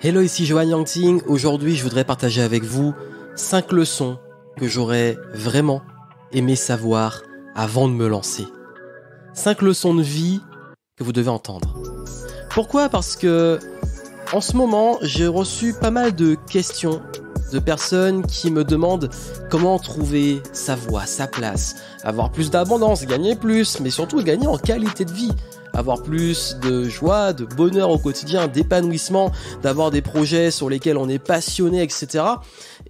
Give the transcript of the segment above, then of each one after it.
Hello, ici Johan Yangting. Aujourd'hui, je voudrais partager avec vous 5 leçons que j'aurais vraiment aimé savoir avant de me lancer. 5 leçons de vie que vous devez entendre. Pourquoi ? Parce que en ce moment, j'ai reçu pas mal de questions de personnes qui me demandent comment trouver sa voie, sa place, avoir plus d'abondance, gagner plus, mais surtout gagner en qualité de vie. Avoir plus de joie, de bonheur au quotidien, d'épanouissement, d'avoir des projets sur lesquels on est passionné, etc.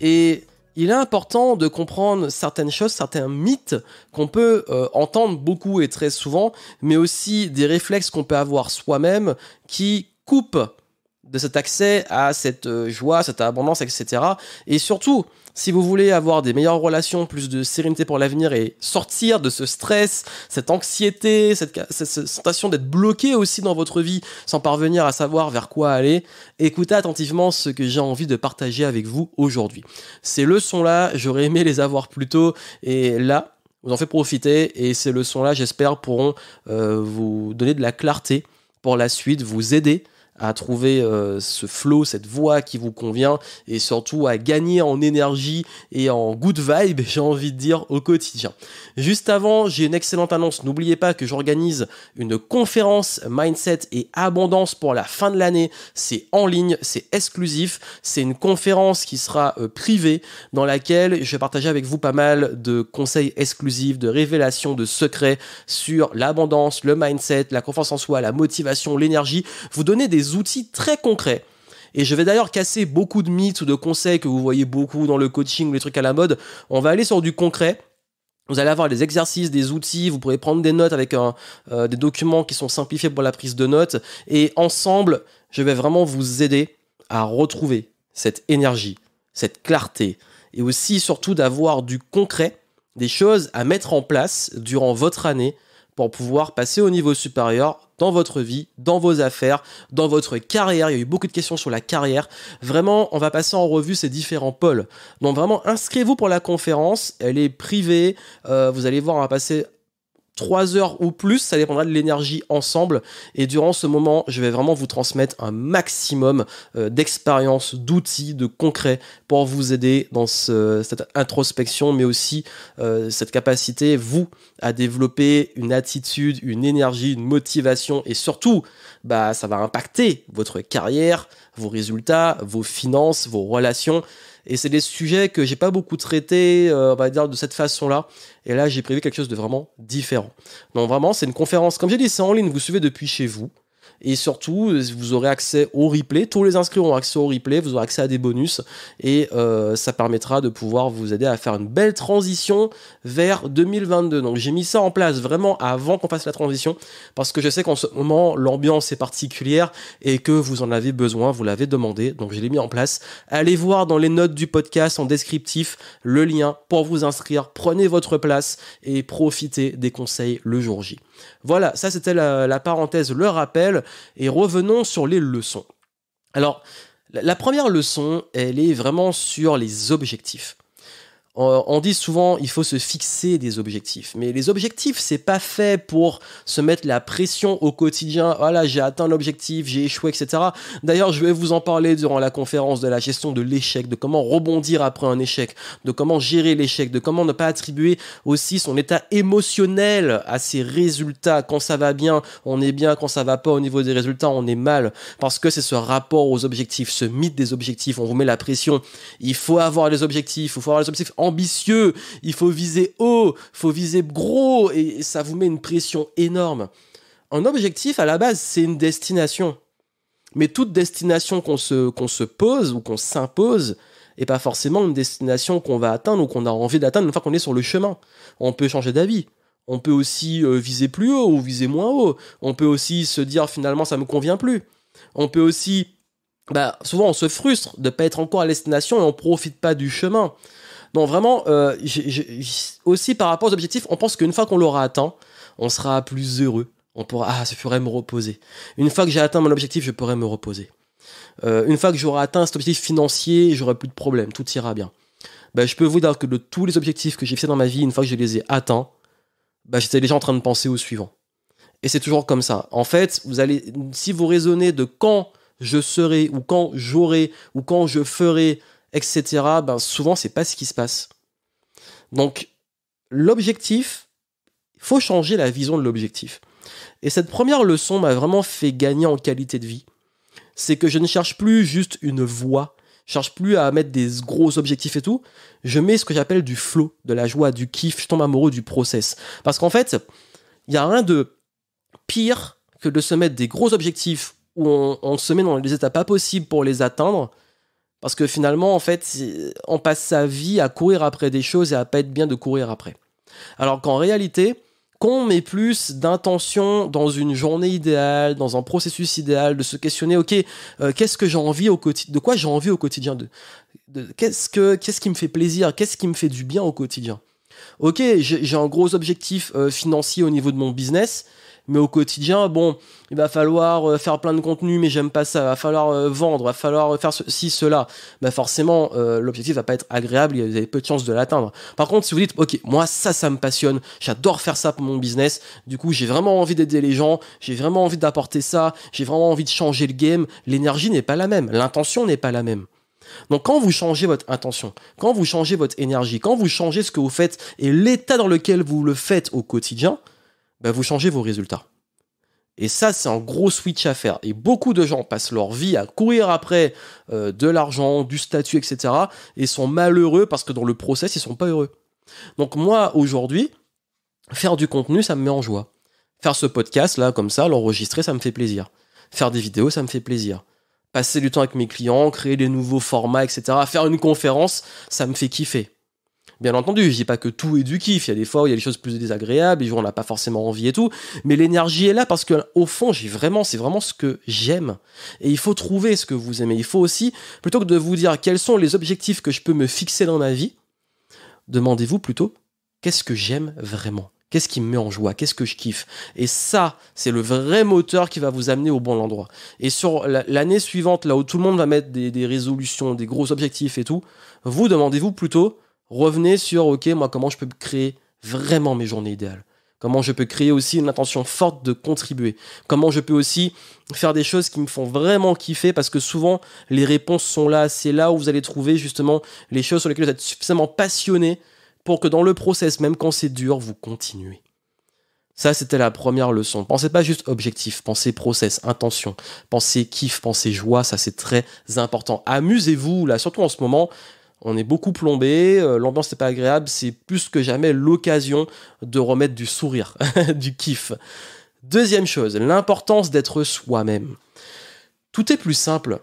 Et il est important de comprendre certaines choses, certains mythes qu'on peut entendre beaucoup et très souvent, mais aussi des réflexes qu'on peut avoir soi-même qui coupent de cet accès à cette joie, cette abondance, etc. Et surtout, si vous voulez avoir des meilleures relations, plus de sérénité pour l'avenir et sortir de ce stress, cette anxiété, cette sensation d'être bloqué aussi dans votre vie sans parvenir à savoir vers quoi aller, écoutez attentivement ce que j'ai envie de partager avec vous aujourd'hui. Ces leçons-là, j'aurais aimé les avoir plus tôt et là, vous en faites profiter et ces leçons-là, j'espère, pourront vous donner de la clarté pour la suite, vous aider à trouver ce flow, cette voie qui vous convient et surtout à gagner en énergie et en good vibe, j'ai envie de dire, au quotidien. Juste avant, j'ai une excellente annonce. N'oubliez pas que j'organise une conférence Mindset et Abondance pour la fin de l'année. C'est en ligne, c'est exclusif. C'est une conférence qui sera privée dans laquelle je vais partager avec vous pas mal de conseils exclusifs, de révélations, de secrets sur l'abondance, le mindset, la confiance en soi, la motivation, l'énergie. Vous donner des outils très concrets. Et je vais d'ailleurs casser beaucoup de mythes ou de conseils que vous voyez beaucoup dans le coaching ou les trucs à la mode. On va aller sur du concret. Vous allez avoir des exercices, des outils, vous pourrez prendre des notes avec des documents qui sont simplifiés pour la prise de notes. Et ensemble, je vais vraiment vous aider à retrouver cette énergie, cette clarté. Et aussi, surtout, d'avoir du concret, des choses à mettre en place durant votre année pour pouvoir passer au niveau supérieur dans votre vie, dans vos affaires, dans votre carrière. Il y a eu beaucoup de questions sur la carrière. Vraiment, on va passer en revue ces différents pôles. Donc vraiment, inscrivez-vous pour la conférence. Elle est privée. Vous allez voir, on va passer 3 heures ou plus, ça dépendra de l'énergie ensemble. Et durant ce moment, je vais vraiment vous transmettre un maximum d'expériences, d'outils, de concrets pour vous aider dans cette introspection, mais aussi cette capacité, vous, à développer une attitude, une énergie, une motivation et surtout, ça va impacter votre carrière, vos résultats, vos finances, vos relations. Et c'est des sujets que j'ai pas beaucoup traités, on va dire, de cette façon-là. Et là, j'ai prévu quelque chose de vraiment différent. Donc vraiment, c'est une conférence. Comme j'ai dit, c'est en ligne, vous suivez depuis chez vous. Et surtout, vous aurez accès au replay. Tous les inscrits auront accès au replay. Vous aurez accès à des bonus. Et ça permettra de pouvoir vous aider à faire une belle transition vers 2022. Donc, j'ai mis ça en place vraiment avant qu'on fasse la transition. Parce que je sais qu'en ce moment, l'ambiance est particulière et que vous en avez besoin. Vous l'avez demandé. Donc, je l'ai mis en place. Allez voir dans les notes du podcast en descriptif le lien pour vous inscrire. Prenez votre place et profitez des conseils le jour J. Voilà, ça c'était la parenthèse, le rappel, et revenons sur les leçons. Alors, la première leçon, elle est vraiment sur les objectifs. On dit souvent il faut se fixer des objectifs, mais les objectifs c'est pas fait pour se mettre la pression au quotidien. Voilà, j'ai atteint l'objectif, j'ai échoué, etc. D'ailleurs, je vais vous en parler durant la conférence de la gestion de l'échec, de comment rebondir après un échec, de comment gérer l'échec, de comment ne pas attribuer aussi son état émotionnel à ses résultats. Quand ça va bien, on est bien, quand ça va pas au niveau des résultats, on est mal, parce que c'est ce rapport aux objectifs, ce mythe des objectifs. On vous met la pression. Il faut avoir les objectifs, il faut avoir les objectifs ambitieux, il faut viser haut, il faut viser gros, et ça vous met une pression énorme. Un objectif, à la base, c'est une destination. Mais toute destination qu'on se pose ou qu'on s'impose n'est pas forcément une destination qu'on va atteindre ou qu'on a envie d'atteindre une fois qu'on est sur le chemin. On peut changer d'avis. On peut aussi viser plus haut ou viser moins haut. On peut aussi se dire finalement ça me convient plus. On peut aussi... souvent on se frustre de ne pas être encore à la destination et on ne profite pas du chemin. Donc vraiment, aussi par rapport aux objectifs, on pense qu'une fois qu'on l'aura atteint, on sera plus heureux. On pourra, je pourrais me reposer. Une fois que j'ai atteint mon objectif, je pourrais me reposer. Une fois que j'aurai atteint cet objectif financier, j'aurai plus de problème, tout ira bien. Je peux vous dire que de tous les objectifs que j'ai fixés dans ma vie, une fois que je les ai atteints, j'étais déjà en train de penser au suivant. Et c'est toujours comme ça. En fait, si vous raisonnez de quand je serai, ou quand j'aurai, ou quand je ferai, etc., souvent, c'est pas ce qui se passe. Donc, l'objectif, il faut changer la vision de l'objectif. Et cette première leçon m'a vraiment fait gagner en qualité de vie. C'est que je ne cherche plus juste une voie, je cherche plus à mettre des gros objectifs et tout. Je mets ce que j'appelle du flow, de la joie, du kiff. Je tombe amoureux du process. Parce qu'en fait, il n'y a rien de pire que de se mettre des gros objectifs où on se met dans les étapes pas possibles pour les atteindre. Parce que finalement, en fait, on passe sa vie à courir après des choses et à pas être bien de courir après. Alors qu'en réalité, quand on met plus d'intention dans une journée idéale, dans un processus idéal, de se questionner, ok, qu'est-ce que j'ai envie au quotidien, de quoi j'ai envie au quotidien, qu'est-ce qui me fait plaisir, qu'est-ce qui me fait du bien au quotidien. Ok, j'ai un gros objectif financier au niveau de mon business, mais au quotidien, bon, il va falloir faire plein de contenu, mais j'aime pas ça, il va falloir vendre, il va falloir faire ceci, cela. Forcément, l'objectif va pas être agréable, vous avez peu de chances de l'atteindre. Par contre, si vous dites, ok, moi ça me passionne, j'adore faire ça pour mon business, du coup j'ai vraiment envie d'aider les gens, j'ai vraiment envie d'apporter ça, j'ai vraiment envie de changer le game, l'énergie n'est pas la même, l'intention n'est pas la même. Donc quand vous changez votre intention, quand vous changez votre énergie, quand vous changez ce que vous faites et l'état dans lequel vous le faites au quotidien, vous changez vos résultats. Et ça, c'est un gros switch à faire. Et beaucoup de gens passent leur vie à courir après de l'argent, du statut, etc. et sont malheureux parce que dans le process, ils sont pas heureux. Donc moi, aujourd'hui, faire du contenu, ça me met en joie. Faire ce podcast, là, comme ça, l'enregistrer, ça me fait plaisir. Faire des vidéos, ça me fait plaisir. Passer du temps avec mes clients, créer des nouveaux formats, etc. Faire une conférence, ça me fait kiffer. Bien entendu, je dis pas que tout est du kiff, il y a des fois où il y a des choses plus désagréables, des jours où on n'a pas forcément envie et tout, mais l'énergie est là parce que au fond, c'est vraiment ce que j'aime. Et il faut trouver ce que vous aimez. Il faut aussi, plutôt que de vous dire quels sont les objectifs que je peux me fixer dans ma vie, demandez-vous plutôt qu'est-ce que j'aime vraiment. Qu'est-ce qui me met en joie? Qu'est-ce que je kiffe? Et ça, c'est le vrai moteur qui va vous amener au bon endroit. Et sur l'année suivante, là où tout le monde va mettre des résolutions, des gros objectifs et tout, vous demandez-vous plutôt, revenez sur, ok, moi, comment je peux créer vraiment mes journées idéales? Comment je peux créer aussi une intention forte de contribuer? Comment je peux aussi faire des choses qui me font vraiment kiffer? Parce que souvent, les réponses sont là. C'est là où vous allez trouver justement les choses sur lesquelles vous êtes suffisamment passionné pour que dans le process, même quand c'est dur, vous continuez. Ça, c'était la première leçon. Pensez pas juste objectif, pensez process, intention, pensez kiff, pensez joie, ça c'est très important. Amusez-vous, là, surtout en ce moment, on est beaucoup plombé, l'ambiance n'est pas agréable, c'est plus que jamais l'occasion de remettre du sourire, du kiff. Deuxième chose, l'importance d'être soi-même. Tout est plus simple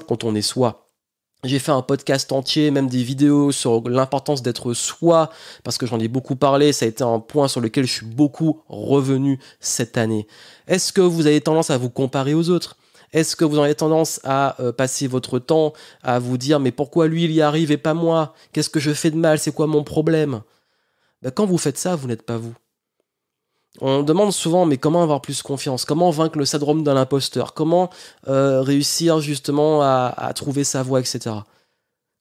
quand on est soi. J'ai fait un podcast entier, même des vidéos sur l'importance d'être soi, parce que j'en ai beaucoup parlé, ça a été un point sur lequel je suis beaucoup revenu cette année. Est-ce que vous avez tendance à vous comparer aux autres ? Est-ce que vous avez tendance à passer votre temps à vous dire « mais pourquoi lui il y arrive et pas moi ? Qu'est-ce que je fais de mal ? C'est quoi mon problème ?» Quand vous faites ça, vous n'êtes pas vous. On demande souvent, mais comment avoir plus confiance? Comment vaincre le syndrome de l'imposteur? Comment réussir justement à trouver sa voie, etc.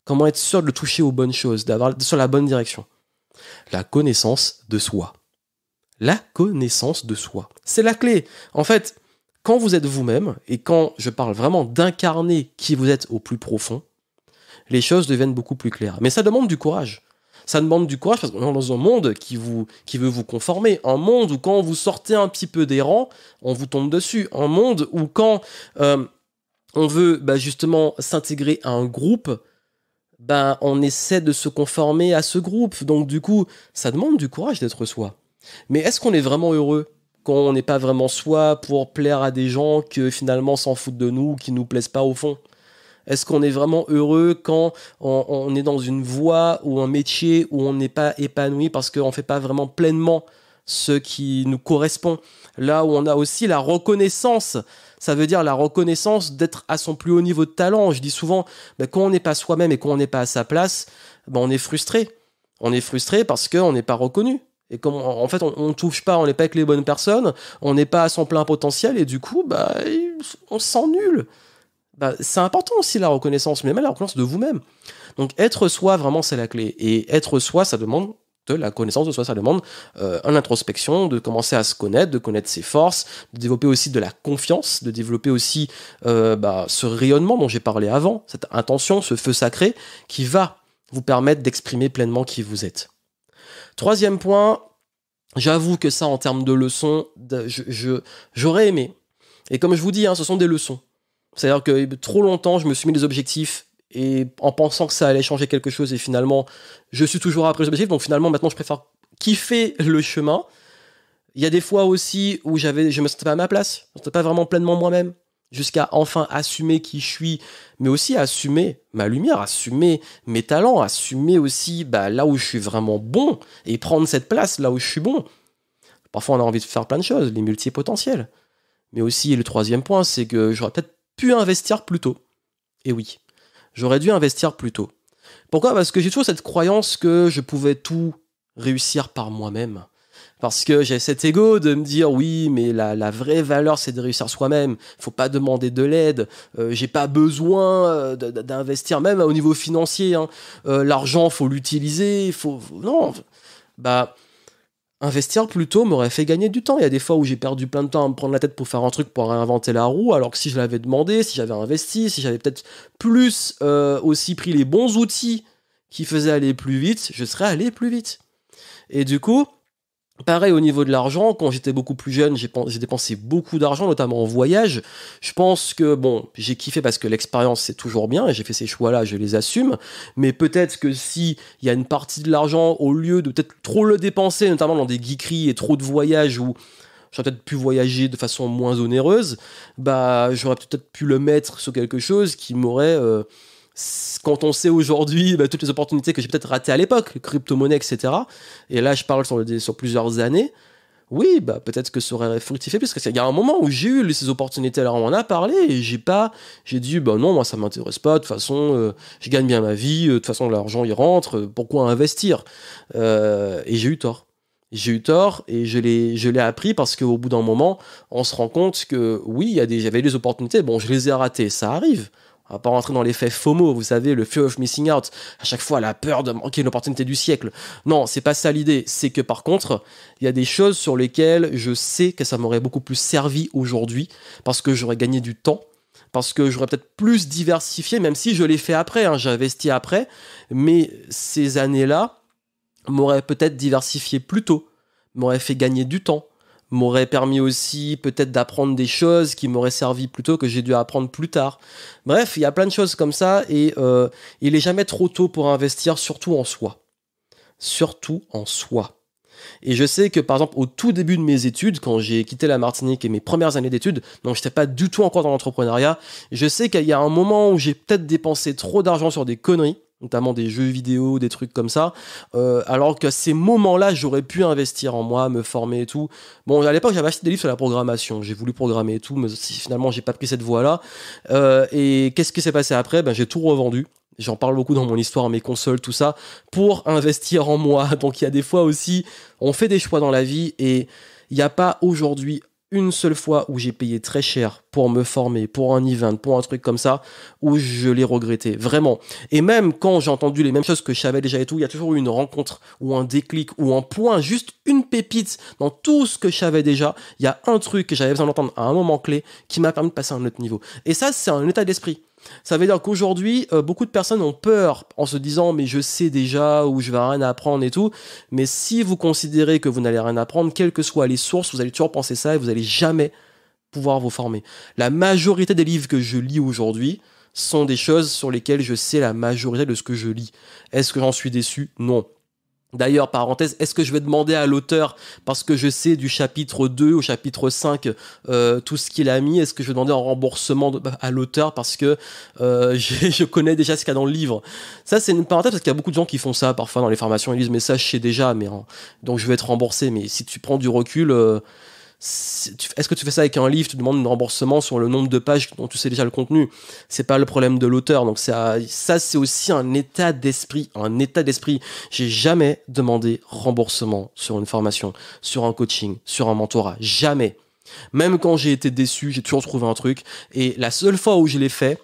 Comment être sûr de toucher aux bonnes choses, d'avoir sur la bonne direction? La connaissance de soi. La connaissance de soi. C'est la clé. En fait, quand vous êtes vous-même, et quand je parle vraiment d'incarner qui vous êtes au plus profond, les choses deviennent beaucoup plus claires. Mais ça demande du courage. Ça demande du courage parce qu'on est dans un monde qui veut vous conformer. Un monde où quand vous sortez un petit peu des rangs, on vous tombe dessus. Un monde où quand on veut justement s'intégrer à un groupe, on essaie de se conformer à ce groupe. Donc du coup, ça demande du courage d'être soi. Mais est-ce qu'on est vraiment heureux quand on n'est pas vraiment soi pour plaire à des gens qui finalement s'en foutent de nous, qui nous plaisent pas au fond? Est-ce qu'on est vraiment heureux quand on est dans une voie ou un métier où on n'est pas épanoui parce qu'on ne fait pas vraiment pleinement ce qui nous correspond? Là où on a aussi la reconnaissance, ça veut dire la reconnaissance d'être à son plus haut niveau de talent. Je dis souvent, quand on n'est pas soi-même et qu'on n'est pas à sa place, on est frustré. On est frustré parce qu'on n'est pas reconnu. Et comme en fait on ne touche pas, on n'est pas avec les bonnes personnes, on n'est pas à son plein potentiel et du coup on se sent nul. C'est important aussi la reconnaissance, mais même la reconnaissance de vous-même. Donc être soi, vraiment, c'est la clé. Et être soi, ça demande de la connaissance de soi. Ça demande une introspection, de commencer à se connaître, de connaître ses forces, de développer aussi de la confiance, de développer aussi ce rayonnement dont j'ai parlé avant, cette intention, ce feu sacré qui va vous permettre d'exprimer pleinement qui vous êtes. Troisième point, j'avoue que ça, en termes de leçons, j'aurais aimé. Et comme je vous dis, ce sont des leçons. C'est-à-dire que trop longtemps, je me suis mis des objectifs et en pensant que ça allait changer quelque chose, et finalement, je suis toujours après les objectifs. Donc finalement, maintenant, je préfère kiffer le chemin. Il y a des fois aussi où je me sentais pas à ma place. Je me sentais pas vraiment pleinement moi-même. Jusqu'à enfin assumer qui je suis, mais aussi assumer ma lumière, assumer mes talents, assumer aussi là où je suis vraiment bon et prendre cette place là où je suis bon. Parfois, on a envie de faire plein de choses, les multipotentiels. Mais aussi, le troisième point, c'est que j'aurais peut-être pu investir plus tôt. Et oui, j'aurais dû investir plus tôt. Pourquoi ? Parce que j'ai toujours cette croyance que je pouvais tout réussir par moi-même. Parce que j'ai cet ego de me dire oui, mais la vraie valeur, c'est de réussir soi-même. Faut pas demander de l'aide. J'ai pas besoin d'investir, même au niveau financier. L'argent, faut l'utiliser. Non. Investir plus tôt m'aurait fait gagner du temps. Il y a des fois où j'ai perdu plein de temps à me prendre la tête pour faire un truc, pour réinventer la roue, alors que si je l'avais demandé, si j'avais investi, si j'avais peut-être plus aussi pris les bons outils qui faisaient aller plus vite, je serais allé plus vite. Et du coup, pareil au niveau de l'argent, quand j'étais beaucoup plus jeune, j'ai dépensé beaucoup d'argent, notamment en voyage. Je pense que, j'ai kiffé parce que l'expérience, c'est toujours bien, et j'ai fait ces choix-là, je les assume. Mais peut-être que si il y a une partie de l'argent, au lieu de peut-être trop le dépenser, notamment dans des geekeries et trop de voyages où j'aurais peut-être pu voyager de façon moins onéreuse, j'aurais peut-être pu le mettre sur quelque chose qui m'aurait... quand on sait aujourd'hui toutes les opportunités que j'ai peut-être ratées à l'époque, crypto-monnaie, etc. Et là, je parle sur plusieurs années. Oui, peut-être que ça aurait fructifié plus. Parce qu'il y a un moment où j'ai eu ces opportunités, alors on en a parlé, et j'ai dit, non, moi ça m'intéresse pas, de toute façon, je gagne bien ma vie, de toute façon l'argent il rentre, pourquoi investir ? Et j'ai eu tort. J'ai eu tort et je l'ai appris parce qu'au bout d'un moment, on se rend compte que oui, j'avais des opportunités, je les ai ratées, ça arrive. On va pas rentrer dans l'effet FOMO, vous savez, le fear of missing out. À chaque fois, la peur de manquer une opportunité du siècle. Non, c'est pas ça l'idée. C'est que par contre, il y a des choses sur lesquelles je sais que ça m'aurait beaucoup plus servi aujourd'hui parce que j'aurais gagné du temps, parce que j'aurais peut-être plus diversifié, même si je l'ai fait après, j'ai investi après. Mais ces années-là m'auraient peut-être diversifié plus tôt, m'auraient fait gagner du temps, m'aurait permis aussi peut-être d'apprendre des choses qui m'auraient servi plus tôt, que j'ai dû apprendre plus tard. Bref, il y a plein de choses comme ça et il est jamais trop tôt pour investir, surtout en soi. Surtout en soi. Et je sais que par exemple au tout début de mes études, quand j'ai quitté la Martinique et mes premières années d'études, donc j'étais pas du tout encore dans l'entrepreneuriat, je sais qu'il y a un moment où j'ai peut-être dépensé trop d'argent sur des conneries, notamment des jeux vidéo, des trucs comme ça, alors qu'à ces moments-là, j'aurais pu investir en moi, me former et tout. À l'époque, j'avais acheté des livres sur la programmation, j'ai voulu programmer et tout, mais finalement, j'ai pas pris cette voie-là. Et qu'est-ce qui s'est passé après ? J'ai tout revendu. J'en parle beaucoup dans mon histoire, mes consoles, tout ça, pour investir en moi. Donc, il y a des fois aussi, on fait des choix dans la vie et il n'y a pas aujourd'hui une seule fois où j'ai payé très cher pour me former, pour un event, pour un truc comme ça, où je l'ai regretté, vraiment. Et même quand j'ai entendu les mêmes choses que je savais déjà et tout, il y a toujours eu une rencontre, ou un déclic, ou un point, juste une pépite dans tout ce que je savais déjà. Il y a un truc que j'avais besoin d'entendre à un moment clé qui m'a permis de passer à un autre niveau. Et ça, c'est un état d'esprit. Ça veut dire qu'aujourd'hui, beaucoup de personnes ont peur en se disant « mais je sais déjà » ou « je vais rien apprendre » et tout. Mais si vous considérez que vous n'allez rien apprendre, quelles que soient les sources, vous allez toujours penser ça et vous n'allez jamais pouvoir vous former. La majorité des livres que je lis aujourd'hui sont des choses sur lesquelles je sais la majorité de ce que je lis. Est-ce que j'en suis déçu ? Non. D'ailleurs, parenthèse, est-ce que je vais demander à l'auteur, parce que je sais du chapitre 2 au chapitre 5 tout ce qu'il a mis, est-ce que je vais demander un remboursement à l'auteur parce que je connais déjà ce qu'il y a dans le livre ? Ça, c'est une parenthèse parce qu'il y a beaucoup de gens qui font ça parfois dans les formations, ils disent mais ça je sais déjà, donc je vais être remboursé. Mais si tu prends du recul, est-ce que tu fais ça avec un livre, tu demandes un remboursement sur le nombre de pages dont tu sais déjà le contenu ? C'est pas le problème de l'auteur. Donc ça c'est aussi un état d'esprit. J'ai jamais demandé remboursement sur une formation, sur un coaching, sur un mentorat. Jamais. Même quand j'ai été déçu, j'ai toujours trouvé un truc. Et la seule fois où je l'ai fait,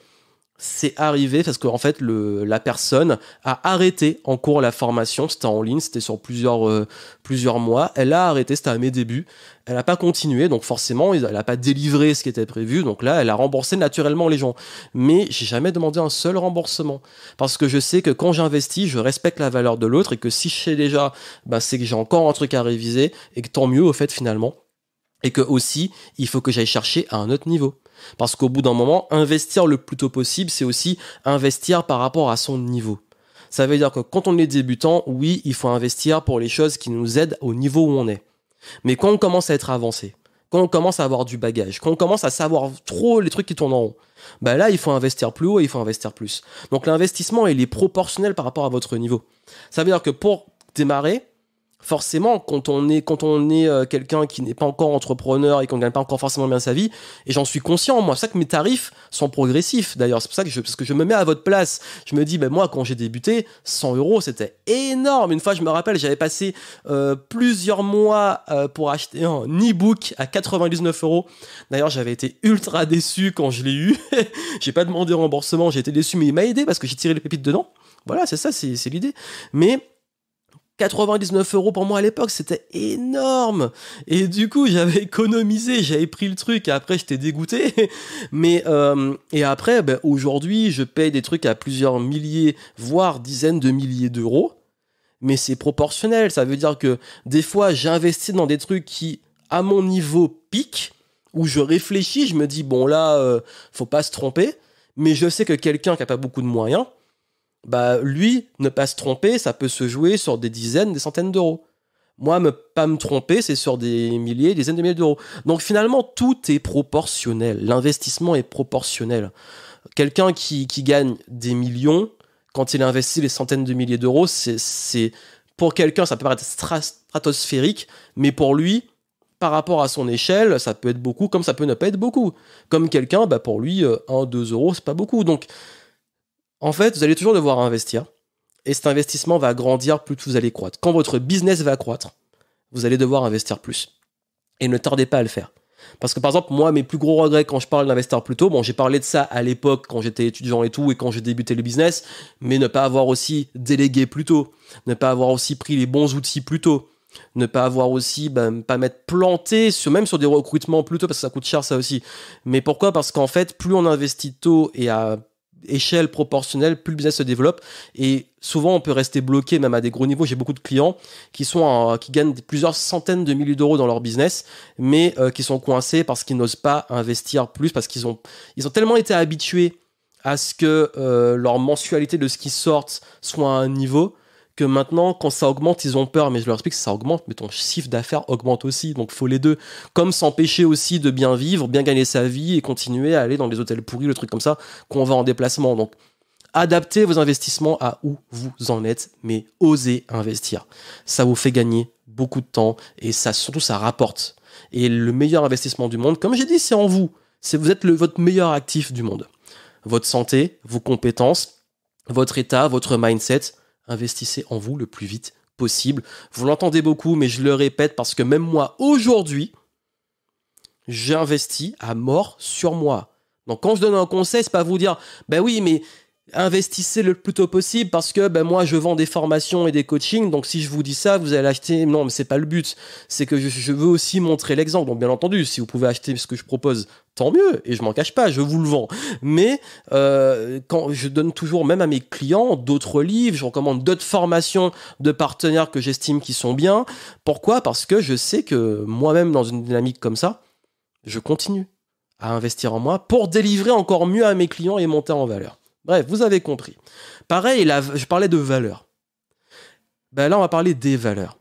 c'est arrivé parce qu'en fait, la personne a arrêté en cours la formation. C'était en ligne, c'était sur plusieurs mois. Elle a arrêté, c'était à mes débuts. Elle n'a pas continué, donc forcément, elle n'a pas délivré ce qui était prévu. Donc là, elle a remboursé naturellement les gens. Mais j'ai jamais demandé un seul remboursement. Parce que je sais que quand j'investis, je respecte la valeur de l'autre et que si je sais déjà, c'est que j'ai encore un truc à réviser et que tant mieux, au fait, finalement. Et que aussi, il faut que j'aille chercher à un autre niveau. Parce qu'au bout d'un moment, investir le plus tôt possible, c'est aussi investir par rapport à son niveau. Ça veut dire que quand on est débutant, oui, il faut investir pour les choses qui nous aident au niveau où on est. Mais quand on commence à être avancé, quand on commence à avoir du bagage, quand on commence à savoir trop les trucs qui tournent en rond, là, il faut investir plus haut et il faut investir plus. Donc l'investissement, il est proportionnel par rapport à votre niveau. Ça veut dire que pour démarrer, forcément, quand on est quelqu'un qui n'est pas encore entrepreneur et qu'on ne gagne pas encore forcément bien sa vie, et j'en suis conscient, moi, c'est ça que mes tarifs sont progressifs, d'ailleurs, c'est pour ça parce que je me mets à votre place, je me dis, moi, quand j'ai débuté, 100 euros, c'était énorme. Une fois, je me rappelle, j'avais passé plusieurs mois pour acheter un e-book à 99 euros. D'ailleurs, j'avais été ultra déçu quand je l'ai eu. J'ai pas demandé remboursement, j'ai été déçu, mais il m'a aidé parce que j'ai tiré les pépites dedans. Voilà, c'est ça, c'est l'idée. Mais 99 euros pour moi à l'époque, c'était énorme. Et du coup, j'avais économisé, j'avais pris le truc et après, j'étais dégoûté. Mais, et après, aujourd'hui, je paye des trucs à plusieurs milliers, voire dizaines de milliers d'euros. Mais c'est proportionnel. Ça veut dire que des fois, j'investis dans des trucs qui, à mon niveau, piquent, où je réfléchis, je me dis, bon là, faut pas se tromper. Mais je sais que quelqu'un qui a pas beaucoup de moyens, lui, ne pas se tromper, ça peut se jouer sur des dizaines, des centaines d'euros. Moi, pas me tromper, c'est sur des milliers, des dizaines de milliers d'euros. Donc finalement, tout est proportionnel. L'investissement est proportionnel. Quelqu'un qui gagne des millions, quand il investit des centaines de milliers d'euros, c'est pour quelqu'un, ça peut paraître stratosphérique, mais pour lui, par rapport à son échelle, ça peut être beaucoup, comme ça peut ne pas être beaucoup. Comme quelqu'un, pour lui, 1, 2 euros, c'est pas beaucoup. Donc, en fait, vous allez toujours devoir investir. Et cet investissement va grandir plus vous allez croître. Quand votre business va croître, vous allez devoir investir plus. Et ne tardez pas à le faire. Parce que par exemple, moi, mes plus gros regrets quand je parle d'investir plus tôt, j'ai parlé de ça à l'époque quand j'étais étudiant et tout, et quand j'ai débuté le business, mais ne pas avoir aussi délégué plus tôt, ne pas avoir aussi pris les bons outils plus tôt, ne pas avoir aussi, pas m'être planté, même sur des recrutements plus tôt, parce que ça coûte cher ça aussi. Mais pourquoi ? Parce qu'en fait, plus on investit tôt et à échelle proportionnelle, plus le business se développe et souvent on peut rester bloqué même à des gros niveaux. J'ai beaucoup de clients qui gagnent plusieurs centaines de milliers d'euros dans leur business mais qui sont coincés parce qu'ils n'osent pas investir plus, parce qu'ils ont tellement été habitués à ce que leur mensualité de ce qui sortent soit à un niveau que maintenant, quand ça augmente, ils ont peur. Mais je leur explique que ça augmente, mais ton chiffre d'affaires augmente aussi. Donc, il faut les deux. Comme s'empêcher aussi de bien vivre, bien gagner sa vie et continuer à aller dans des hôtels pourris, le truc comme ça, qu'on va en déplacement. Donc, adaptez vos investissements à où vous en êtes, mais osez investir. Ça vous fait gagner beaucoup de temps et surtout, ça rapporte. Et le meilleur investissement du monde, comme j'ai dit, c'est en vous. Vous êtes votre meilleur actif du monde. Votre santé, vos compétences, votre état, votre mindset. Investissez en vous le plus vite possible. Vous l'entendez beaucoup, mais je le répète parce que même moi, aujourd'hui, j'investis à mort sur moi. Donc quand je donne un conseil, c'est pas vous dire « oui, mais investissez le plus tôt possible parce que moi, je vends des formations et des coachings, donc si je vous dis ça, vous allez acheter... » Non, mais c'est pas le but. C'est que je veux aussi montrer l'exemple. Donc bien entendu, si vous pouvez acheter ce que je propose, tant mieux, et je m'en cache pas, je vous le vends. Mais quand je donne toujours, même à mes clients, d'autres livres, je recommande d'autres formations de partenaires que j'estime qui sont bien. Pourquoi ? Parce que je sais que moi-même, dans une dynamique comme ça, je continue à investir en moi pour délivrer encore mieux à mes clients et monter en valeur. Bref, vous avez compris. Pareil, là, je parlais de valeurs. Là, on va parler des valeurs.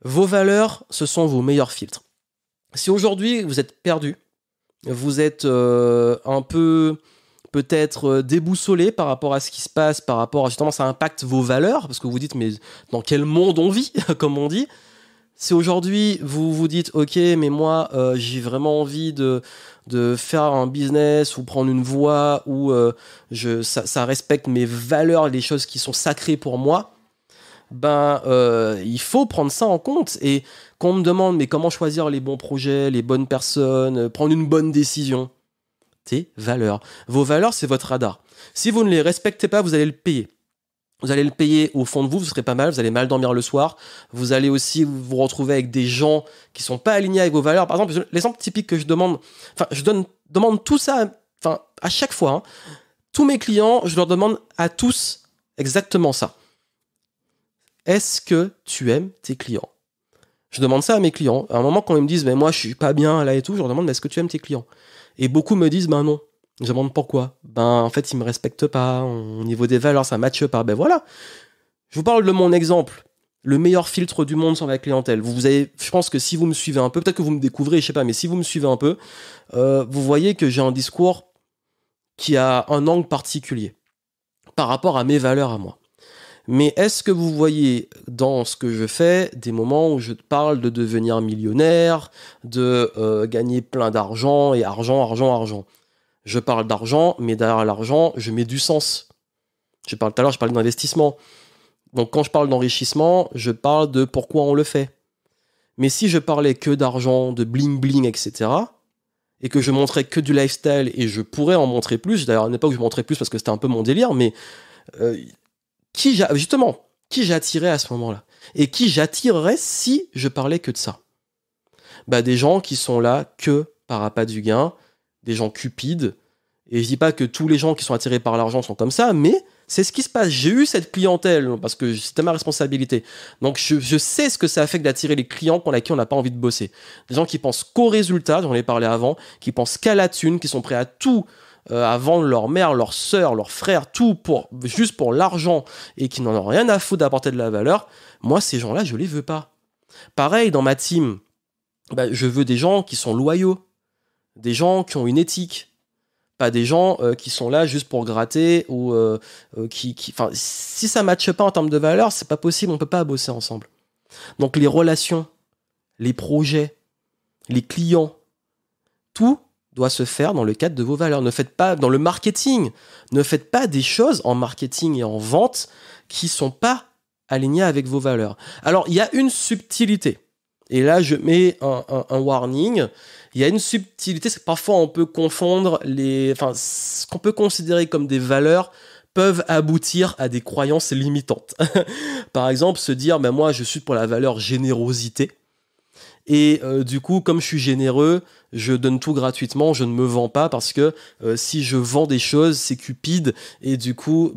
Vos valeurs, ce sont vos meilleurs filtres. Si aujourd'hui, vous êtes perdu, vous êtes un peu peut-être déboussolé par rapport à ce qui se passe, par rapport à justement ça impacte vos valeurs, parce que vous vous dites mais dans quel monde on vit, comme on dit. Si aujourd'hui vous vous dites ok mais moi j'ai vraiment envie de faire un business ou prendre une voie où ça respecte mes valeurs, les choses qui sont sacrées pour moi, il faut prendre ça en compte. Et quand on me demande mais comment choisir les bons projets, les bonnes personnes, prendre une bonne décision, tes valeurs. Vos valeurs, c'est votre radar. Si vous ne les respectez pas, vous allez le payer. Vous allez le payer au fond de vous, vous serez pas mal, vous allez mal dormir le soir. Vous allez aussi vous retrouver avec des gens qui sont pas alignés avec vos valeurs. Par exemple, l'exemple typique que je demande, demande tout ça, à chaque fois. Hein. Tous mes clients, je leur demande à tous exactement ça. Est-ce que tu aimes tes clients ? Je demande ça à mes clients. À un moment, quand ils me disent, mais moi, je suis pas bien là et tout, je leur demande, mais est-ce que tu aimes tes clients ? Et beaucoup me disent, ben non. Je demande pourquoi. En fait, ils me respectent pas. Au niveau des valeurs, ça matche pas. Ben voilà. Je vous parle de mon exemple. Le meilleur filtre du monde sur la clientèle. Je pense que si vous me suivez un peu, peut-être que vous me découvrez, je sais pas, mais si vous me suivez un peu, vous voyez que j'ai un discours qui a un angle particulier par rapport à mes valeurs à moi. Mais est-ce que vous voyez dans ce que je fais des moments où je parle de devenir millionnaire, de gagner plein d'argent et argent. Je parle d'argent, mais derrière l'argent, je mets du sens. Tout à l'heure, je parlais d'investissement. Donc quand je parle d'enrichissement, je parle de pourquoi on le fait. Mais si je parlais que d'argent, de bling-bling, etc., et que je montrais que du lifestyle, et je pourrais en montrer plus, d'ailleurs à une époque je montrais plus parce que c'était un peu mon délire, mais qui j'attirais à ce moment-là ? Et qui j'attirerais si je parlais que de ça ? Des gens qui sont là que par appât du gain, des gens cupides, et je dis pas que tous les gens qui sont attirés par l'argent sont comme ça, mais c'est ce qui se passe. J'ai eu cette clientèle, parce que c'était ma responsabilité. Donc je sais ce que ça fait que d'attirer les clients avec qui on n'a pas envie de bosser. Des gens qui pensent qu'au résultat, j'en ai parlé avant, qui pensent qu'à la thune, qui sont prêts à tout, à vendre leur mère, leur sœur, leur frère, tout juste pour l'argent, et qui n'en ont rien à foutre d'apporter de la valeur. Moi, ces gens-là, je les veux pas. Pareil, dans ma team, je veux des gens qui sont loyaux, des gens qui ont une éthique, pas des gens qui sont là juste pour gratter ou si ça matche pas en termes de valeur, c'est pas possible, on peut pas bosser ensemble. Donc les relations, les projets, les clients, tout doit se faire dans le cadre de vos valeurs. Ne faites pas dans le marketing, ne faites pas des choses en marketing et en vente qui sont pas alignées avec vos valeurs. Alors il y a une subtilité. Et là, je mets un warning. Il y a une subtilité, c'est que parfois on peut confondre ce qu'on peut considérer comme des valeurs peuvent aboutir à des croyances limitantes. Par exemple, se dire, moi, je suis pour la valeur générosité. Et du coup, comme je suis généreux, je donne tout gratuitement, je ne me vends pas parce que si je vends des choses, c'est cupide et du coup,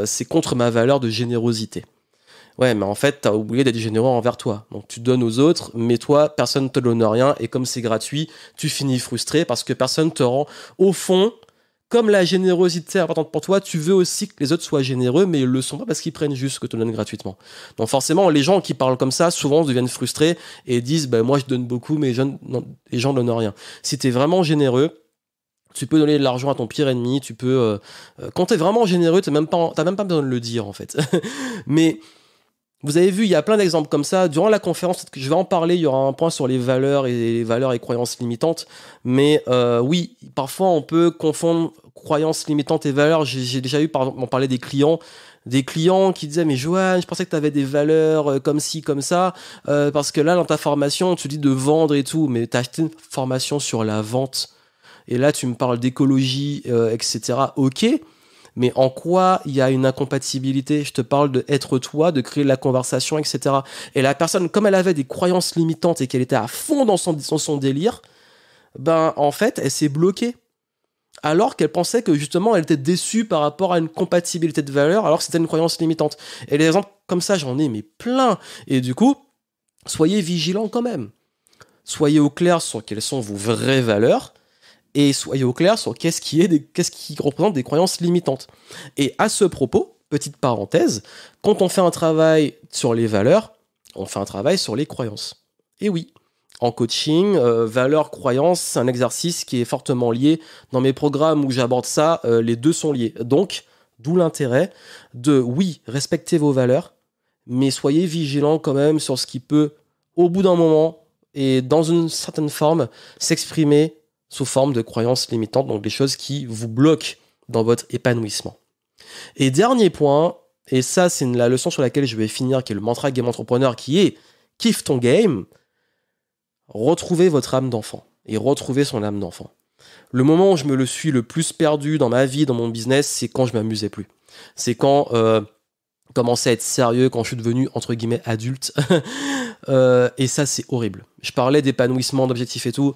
c'est contre ma valeur de générosité. Ouais, mais en fait, t'as oublié d'être généreux envers toi. Donc tu donnes aux autres, mais toi, personne ne te donne rien. Et comme c'est gratuit, tu finis frustré parce que personne te rend. Au fond, comme la générosité est importante pour toi, tu veux aussi que les autres soient généreux, mais ils le sont pas parce qu'ils prennent juste ce que tu donnes gratuitement. Donc forcément, les gens qui parlent comme ça, souvent deviennent frustrés et disent moi je donne beaucoup, mais les gens ne donnent rien. Si t'es vraiment généreux, tu peux donner de l'argent à ton pire ennemi, tu peux... quand t'es vraiment généreux, t'as même pas besoin de le dire en fait. Mais... Vous avez vu, il y a plein d'exemples comme ça. Durant la conférence, peut-être que je vais en parler, il y aura un point sur les valeurs et croyances limitantes. Mais oui, parfois on peut confondre croyances limitantes et valeurs. J'ai déjà eu, par exemple, on parlait des clients qui disaient, mais Johan, je pensais que tu avais des valeurs comme ci, comme ça, parce que là, dans ta formation, tu dis de vendre et tout, mais tu as acheté une formation sur la vente. Et là, tu me parles d'écologie, etc. Ok. Mais en quoi il y a une incompatibilité ? Je te parle de être toi, de créer la conversation, etc. Et la personne, comme elle avait des croyances limitantes et qu'elle était à fond dans son délire, en fait, elle s'est bloquée. Alors qu'elle pensait que justement, elle était déçue par rapport à une compatibilité de valeurs, alors que c'était une croyance limitante. Et les exemples comme ça, j'en ai plein. Et du coup, soyez vigilants quand même. Soyez au clair sur quelles sont vos vraies valeurs. Et soyez au clair sur qu'est-ce qui représente des croyances limitantes. Et à ce propos, petite parenthèse, quand on fait un travail sur les valeurs, on fait un travail sur les croyances. Et oui, en coaching, valeurs, croyances, c'est un exercice qui est fortement lié. Dans mes programmes où j'aborde ça, les deux sont liés. Donc, d'où l'intérêt de, oui, respecter vos valeurs, mais soyez vigilants quand même sur ce qui peut, au bout d'un moment, et dans une certaine forme, s'exprimer sous forme de croyances limitantes, donc des choses qui vous bloquent dans votre épanouissement. Et dernier point, et ça c'est la leçon sur laquelle je vais finir, qui est le mantra Game Entrepreneur, qui est « Kiffe ton game », retrouvez votre âme d'enfant, et retrouvez son âme d'enfant. Le moment où je me le suis le plus perdu dans ma vie, dans mon business, c'est quand je m'amusais plus. C'est quand commençais à être sérieux, quand je suis devenu entre guillemets adulte. Et ça, c'est horrible. Je parlais d'épanouissement, d'objectifs et tout.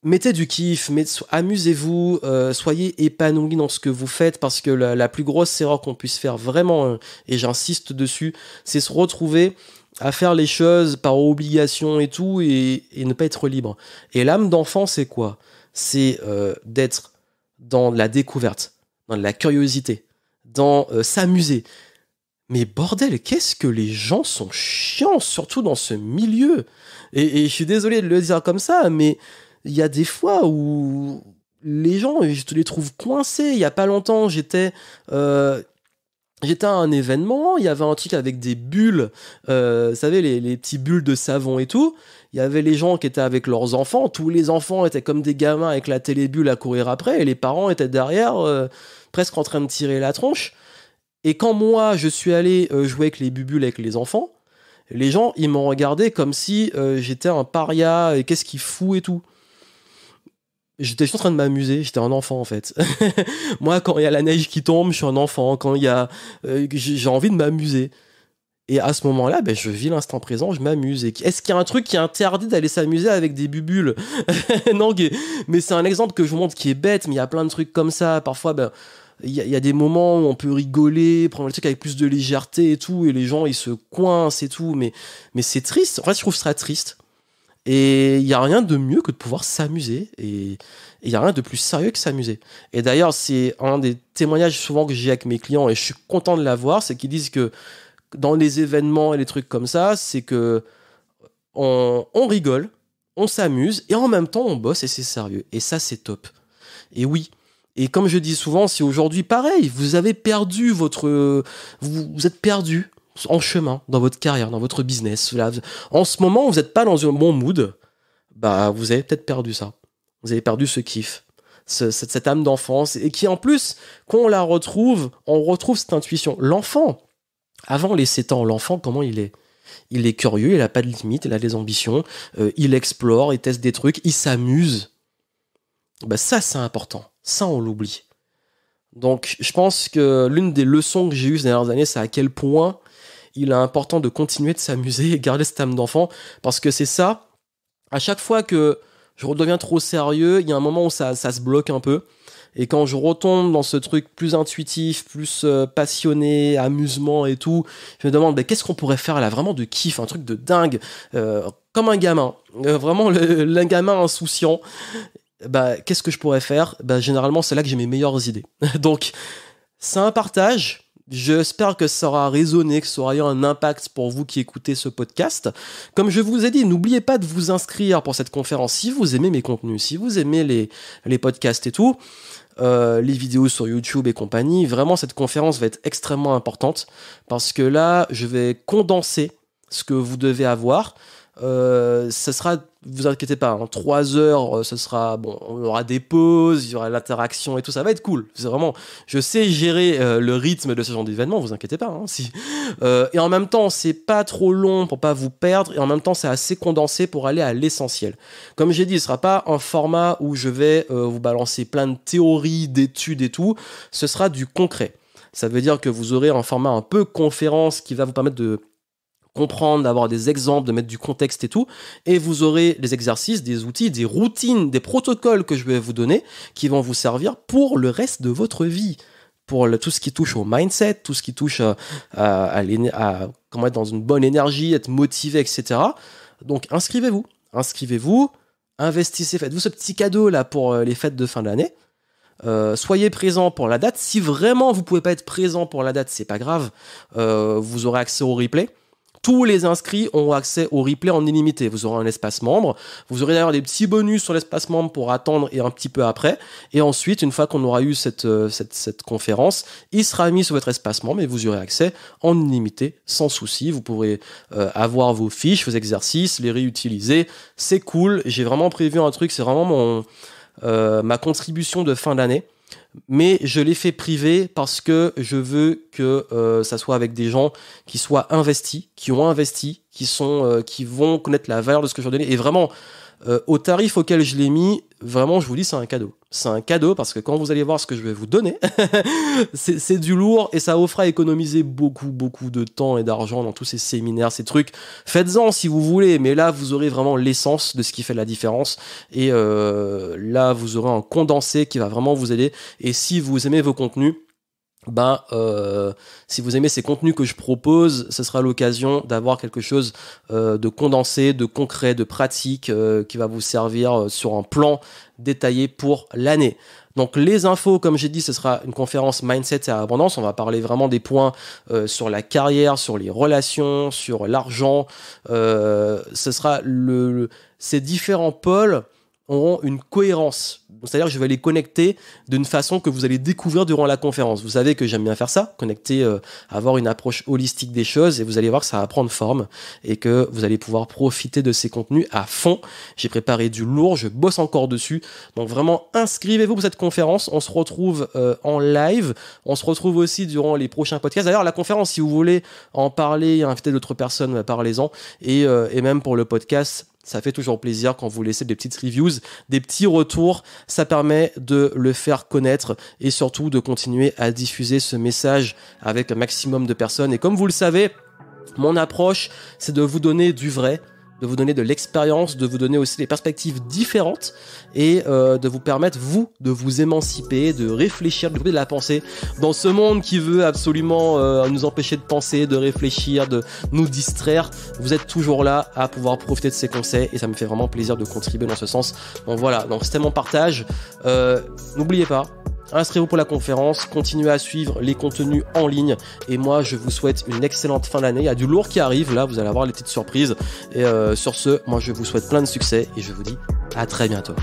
Mettez du kiff, amusez-vous, soyez épanouis dans ce que vous faites, parce que la plus grosse erreur qu'on puisse faire vraiment, et j'insiste dessus, c'est se retrouver à faire les choses par obligation et tout, et ne pas être libre. Et l'âme d'enfant, c'est quoi? C'est d'être dans la découverte, dans la curiosité, dans s'amuser. Mais bordel, qu'est-ce que les gens sont chiants, surtout dans ce milieu. Et je suis désolé de le dire comme ça, mais il y a des fois où les gens, je te les trouve coincés. Il y a pas longtemps, j'étais à un événement, il y avait un truc avec des bulles, vous savez, les petits bulles de savon et tout. Il y avait les gens qui étaient avec leurs enfants. Tous les enfants étaient comme des gamins avec la télébulle à courir après, et les parents étaient derrière, presque en train de tirer la tronche. Et quand moi, je suis allé jouer avec les bulles avec les enfants, les gens, ils m'ont regardé comme si j'étais un paria, et qu'est-ce qu'il fout et tout. J'étais juste en train de m'amuser, j'étais un enfant en fait. Moi, quand il y a la neige qui tombe, je suis un enfant. Quand il y a, j'ai envie de m'amuser. Et à ce moment-là, ben, je vis l'instant présent, je m'amuse. Et est-ce qu'il y a un truc qui est interdit d'aller s'amuser avec des bubules? Non, mais c'est un exemple que je vous montre qui est bête, mais il y a plein de trucs comme ça. Parfois, ben, il y a des moments où on peut rigoler, prendre le truc avec plus de légèreté et tout, et les gens, ils se coincent et tout. Mais c'est triste. En fait, je trouve ça triste. Et il n'y a rien de mieux que de pouvoir s'amuser. Et il n'y a rien de plus sérieux que s'amuser. Et d'ailleurs, c'est un des témoignages souvent que j'ai avec mes clients, et je suis content de l'avoir, c'est qu'ils disent que dans les événements et les trucs comme ça, c'est que on rigole, on s'amuse, et en même temps, on bosse et c'est sérieux. Et ça, c'est top. Et oui. Et comme je dis souvent, si aujourd'hui, pareil, vous avez perdu vous êtes perdu en chemin dans votre carrière, dans votre business. Là, en ce moment, vous n'êtes pas dans un bon mood, bah, vous avez peut-être perdu ça. Vous avez perdu ce kiff, cette âme d'enfance, et qui en plus, quand on la retrouve, on retrouve cette intuition. L'enfant, avant les 7 ans, l'enfant, comment il est? Il est curieux, il n'a pas de limite, il a des ambitions, il explore, il teste des trucs, il s'amuse. Bah ça, c'est important. Ça, on l'oublie. Donc, je pense que l'une des leçons que j'ai eues ces dernières années, c'est à quel point il est important de continuer de s'amuser et garder cette âme d'enfant, parce que c'est ça, à chaque fois que je redeviens trop sérieux, il y a un moment où ça se bloque un peu, et quand je retombe dans ce truc plus intuitif, plus passionné, amusement et tout, je me demande, mais qu'est-ce qu'on pourrait faire là, vraiment de kiff, un truc de dingue, comme un gamin, vraiment le gamin insouciant. Bah, qu'est-ce que je pourrais faire? Bah, généralement, c'est là que j'ai mes meilleures idées. Donc, c'est un partage. J'espère que ça aura résonné, que ça aura eu un impact pour vous qui écoutez ce podcast. Comme je vous ai dit, n'oubliez pas de vous inscrire pour cette conférence si vous aimez mes contenus, si vous aimez les podcasts et tout, les vidéos sur YouTube et compagnie. Vraiment, cette conférence va être extrêmement importante parce que là, je vais condenser ce que vous devez avoir. Ça sera, vous inquiétez pas, en 3 heures, ce sera, bon, on aura des pauses, il y aura l'interaction et tout, ça va être cool. C'est vraiment, je sais gérer le rythme de ce genre d'événement, vous inquiétez pas. Hein, si. Et en même temps, c'est pas trop long pour pas vous perdre, et en même temps, c'est assez condensé pour aller à l'essentiel. Comme j'ai dit, ce sera pas un format où je vais vous balancer plein de théories, d'études et tout, ce sera du concret. Ça veut dire que vous aurez un format un peu conférence qui va vous permettre de comprendre, d'avoir des exemples, de mettre du contexte et tout, et vous aurez des exercices, des outils, des routines, des protocoles que je vais vous donner qui vont vous servir pour le reste de votre vie, pour tout ce qui touche au mindset, tout ce qui touche à comment être dans une bonne énergie, être motivé, etc. Donc inscrivez-vous, investissez, faites-vous ce petit cadeau là pour les fêtes de fin d'année. Soyez présent pour la date. Si vraiment vous pouvez pas être présent pour la date, c'est pas grave, vous aurez accès au replay. Tous les inscrits ont accès au replay en illimité. Vous aurez un espace membre. Vous aurez d'ailleurs des petits bonus sur l'espace membre pour attendre et un petit peu après. Et ensuite, une fois qu'on aura eu cette conférence, il sera mis sur votre espace membre et vous y aurez accès en illimité, sans souci. Vous pourrez avoir vos fiches, vos exercices, les réutiliser. C'est cool. J'ai vraiment prévu un truc. C'est vraiment ma contribution de fin d'année. Mais je l'ai fait privé parce que je veux que ça soit avec des gens qui soient investis, qui ont investi, qui vont connaître la valeur de ce que je vais donner. Et vraiment, Au tarif auquel je l'ai mis, vraiment, je vous dis, c'est un cadeau. C'est un cadeau parce que quand vous allez voir ce que je vais vous donner, c'est du lourd et ça vous fera économiser beaucoup de temps et d'argent dans tous ces séminaires, ces trucs. Faites-en si vous voulez, mais là, vous aurez vraiment l'essence de ce qui fait la différence. Et là, vous aurez un condensé qui va vraiment vous aider. Et si vous aimez vos contenus, si vous aimez ces contenus que je propose, ce sera l'occasion d'avoir quelque chose de condensé, de concret, de pratique qui va vous servir sur un plan détaillé pour l'année. Donc les infos, comme j'ai dit, ce sera une conférence Mindset et Abondance. On va parler vraiment des points sur la carrière, sur les relations, sur l'argent. Ce sera ces différents pôles auront une cohérence. C'est-à-dire que je vais les connecter d'une façon que vous allez découvrir durant la conférence. Vous savez que j'aime bien faire ça, connecter, avoir une approche holistique des choses, et vous allez voir que ça va prendre forme et que vous allez pouvoir profiter de ces contenus à fond. J'ai préparé du lourd, je bosse encore dessus. Donc vraiment, inscrivez-vous pour cette conférence. On se retrouve en live. On se retrouve aussi durant les prochains podcasts. D'ailleurs, la conférence, si vous voulez en parler, inviter d'autres personnes, parlez-en. Et même pour le podcast, ça fait toujours plaisir quand vous laissez des petites reviews, des petits retours. Ça permet de le faire connaître et surtout de continuer à diffuser ce message avec un maximum de personnes. Et comme vous le savez, mon approche, c'est de vous donner du vrai, de vous donner de l'expérience, de vous donner aussi des perspectives différentes et de vous permettre, vous, de vous émanciper, de réfléchir, de la pensée dans ce monde qui veut absolument nous empêcher de penser, de réfléchir, de nous distraire. Vous êtes toujours là à pouvoir profiter de ces conseils et ça me fait vraiment plaisir de contribuer dans ce sens. Donc voilà, donc c'était mon partage. N'oubliez pas, inscrivez-vous pour la conférence, continuez à suivre les contenus en ligne et moi je vous souhaite une excellente fin d'année. Il y a du lourd qui arrive là, vous allez avoir les petites surprises et sur ce, moi je vous souhaite plein de succès et je vous dis à très bientôt.